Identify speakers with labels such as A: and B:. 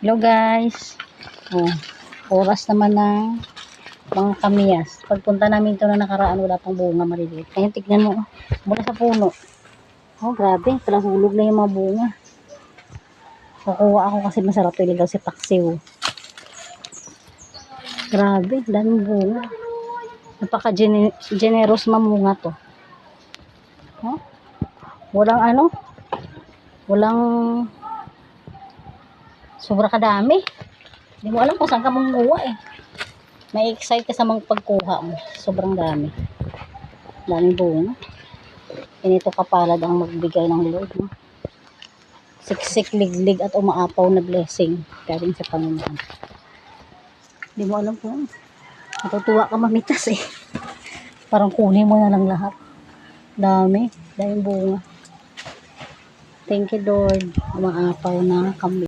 A: Hello guys. Oh, oras naman ng mga kamiyas. Pagpunta namin ito na nakaraan, wala pang bunga maliliit. Kaya tignan mo, mula sa puno. Oh, grabe. Palahulog na yung mga bunga. Kukuha ako kasi masarap ito iligaw si paksiw. Grabe, daming bunga. Napaka-generous mamunga to. Oh, walang walang sobra kadami. Hindi mo alam kung saan ka manguha eh. May excite ka sa magpagkuha mo. Sobrang dami. Daming bunga. Ganito kapalad ang magbigay ng Lord. No? Siksik, liglig at umaapaw na blessing galing sa Panginoon. Hindi mo alam kung natutuwa ka mamitas eh. Parang kunin mo na lang lahat. Daming bunga. Thank you Lord. Umaapaw na kami.